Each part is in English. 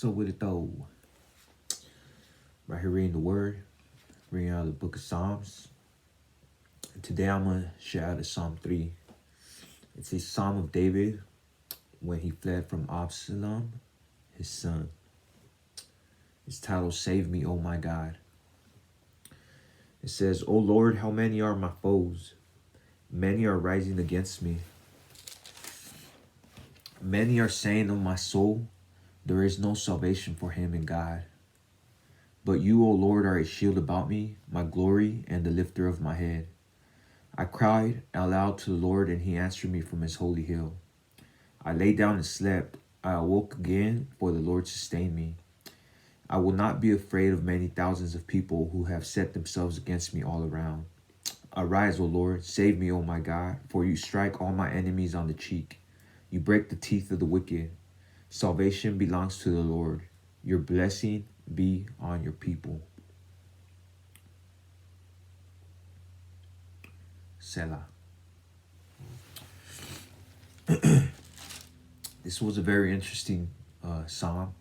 What's up with it though? Right here reading the word, reading out of the book of Psalms. And today I'm going to share out of Psalm 3. It's a Psalm of David when he fled from Absalom, his son. It's titled, Save Me, O My God. It says, O Lord, how many are my foes? Many are rising against me. Many are saying of my soul, there is no salvation for him in God. But you, O Lord, are a shield about me, my glory, and the lifter of my head. I cried aloud to the Lord, and he answered me from his holy hill. I lay down and slept. I awoke again, for the Lord sustained me. I will not be afraid of many thousands of people who have set themselves against me all around. Arise, O Lord, save me, O my God, for you strike all my enemies on the cheek. You break the teeth of the wicked. Salvation belongs to the Lord. Your blessing be on your people. Selah. This was a very interesting psalm.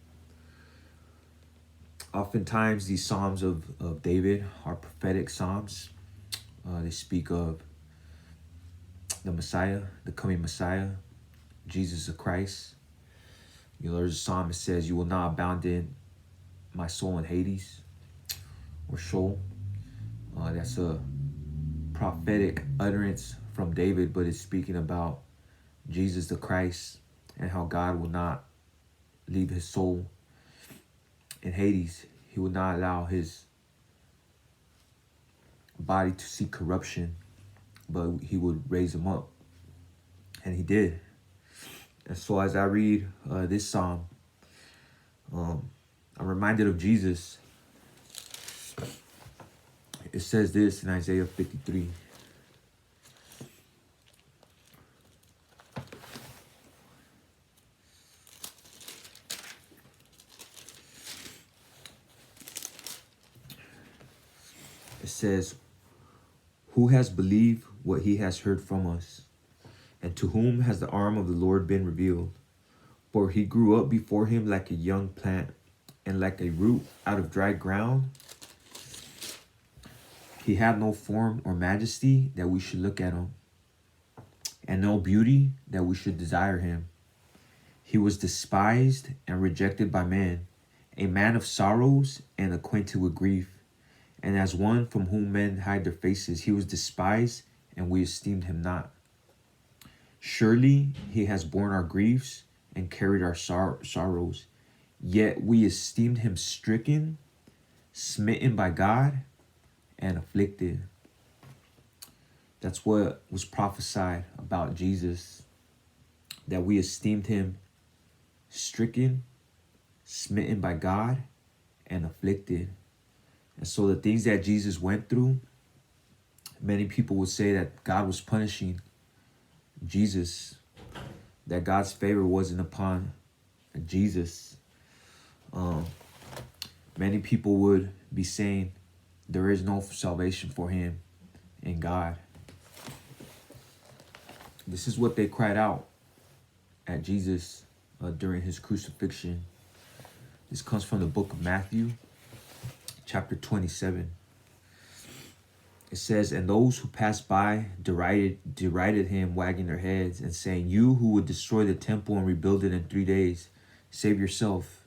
Oftentimes, these psalms of David are prophetic psalms. They speak of the Messiah, the coming Messiah, Jesus the Christ. You know, there's a psalm that says, you will not abandon my soul in Hades or Sheol. That's a prophetic utterance from David, but it's speaking about Jesus the Christ and how God will not leave his soul in Hades. He will not allow his body to see corruption, but he would raise him up. And he did. And so as I read this psalm, I'm reminded of Jesus. It says this in Isaiah 53. It says, who has believed what he has heard from us? And to whom has the arm of the Lord been revealed? For he grew up before him like a young plant, and like a root out of dry ground. He had no form or majesty that we should look at him, and no beauty that we should desire him. He was despised and rejected by men, a man of sorrows and acquainted with grief. And as one from whom men hide their faces, he was despised, and we esteemed him not. Surely he has borne our griefs and carried our sorrows. Yet we esteemed him stricken, smitten by God, and afflicted. That's what was prophesied about Jesus, that we esteemed him stricken, smitten by God, and afflicted. And so the things that Jesus went through, many people would say that God was punishing Jesus, that God's favor wasn't upon Jesus. Many people would be saying there is no salvation for him in God. This is what they cried out at Jesus during his crucifixion. This comes from the book of Matthew, chapter 27. It says, and those who passed by derided him, wagging their heads and saying, you who would destroy the temple and rebuild it in 3 days, save yourself.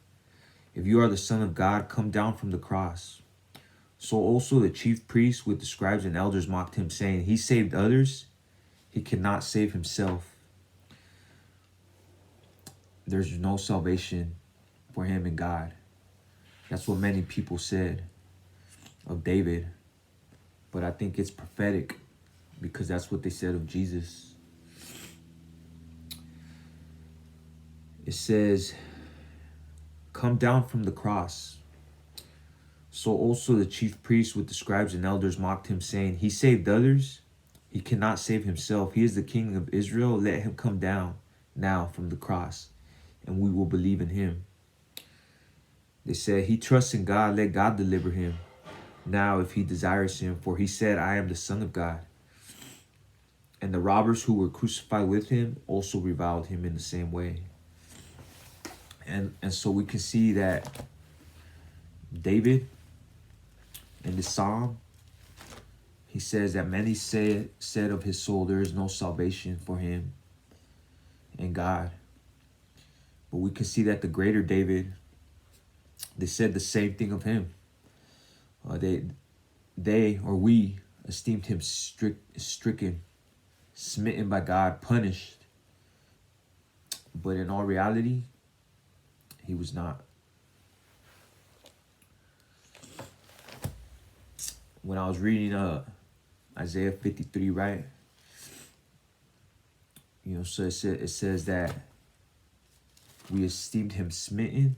If you are the Son of God, come down from the cross. So also the chief priests with the scribes and elders mocked him, saying, he saved others, he cannot save himself. There's no salvation for him in God. That's what many people said of David. But I think it's prophetic because that's what they said of Jesus. It says, come down from the cross. So also the chief priests with the scribes and elders mocked him, saying, he saved others, he cannot save himself. He is the King of Israel. Let him come down now from the cross, and we will believe in him. They said, he trusts in God, let God deliver him now if he desires him, for he said, I am the Son of God. And the robbers who were crucified with him also reviled him in the same way. And so we can see that David in the Psalm, he says that many said of his soul, there is no salvation for him in God. But we can see that the greater David, they said the same thing of him. We esteemed him stricken, smitten by God, punished. But in all reality, he was not. When I was reading Isaiah 53, right? So it says that we esteemed him smitten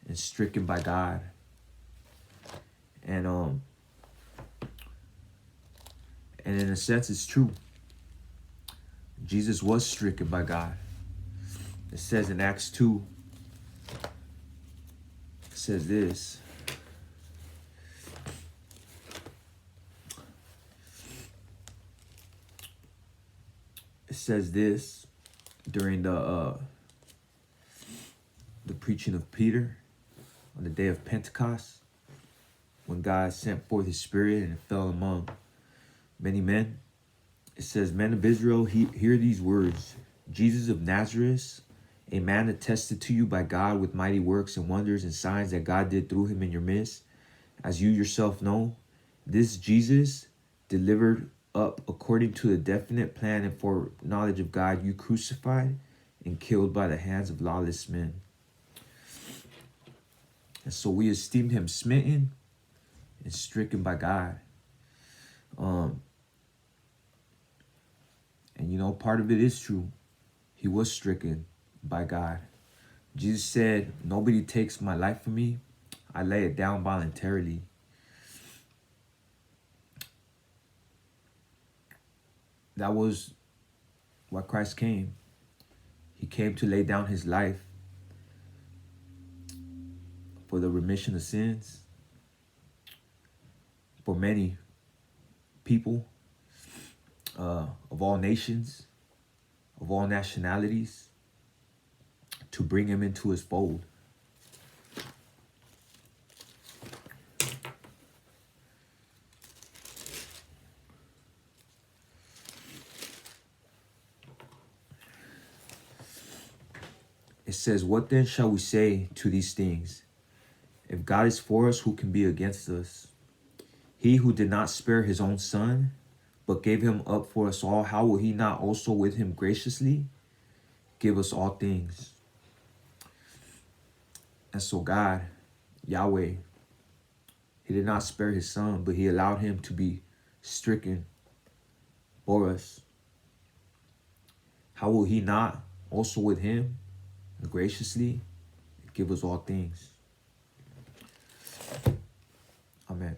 and stricken by God. And in a sense, it's true. Jesus was stricken by God. It says in Acts 2, it says this. It says this during the preaching of Peter on the day of Pentecost, when God sent forth his spirit and it fell among many men. It says, "Men of Israel, hear these words. Jesus of Nazareth, a man attested to you by God with mighty works and wonders and signs that God did through him in your midst, as you yourself know. This Jesus, delivered up according to the definite plan and foreknowledge of God, you crucified and killed by the hands of lawless men." And so we esteemed him smitten and stricken by God. And part of it is true. He was stricken by God. Jesus said, "Nobody takes my life from me. I lay it down voluntarily." That was why Christ came. He came to lay down his life for the remission of sins for many people of all nations, of all nationalities, to bring him into his fold. It says, "What then shall we say to these things? If God is for us, who can be against us? He who did not spare his own son, but gave him up for us all, how will he not also with him graciously give us all things?" And so God, Yahweh, he did not spare his son, but he allowed him to be stricken for us. How will he not also with him graciously give us all things? Amen.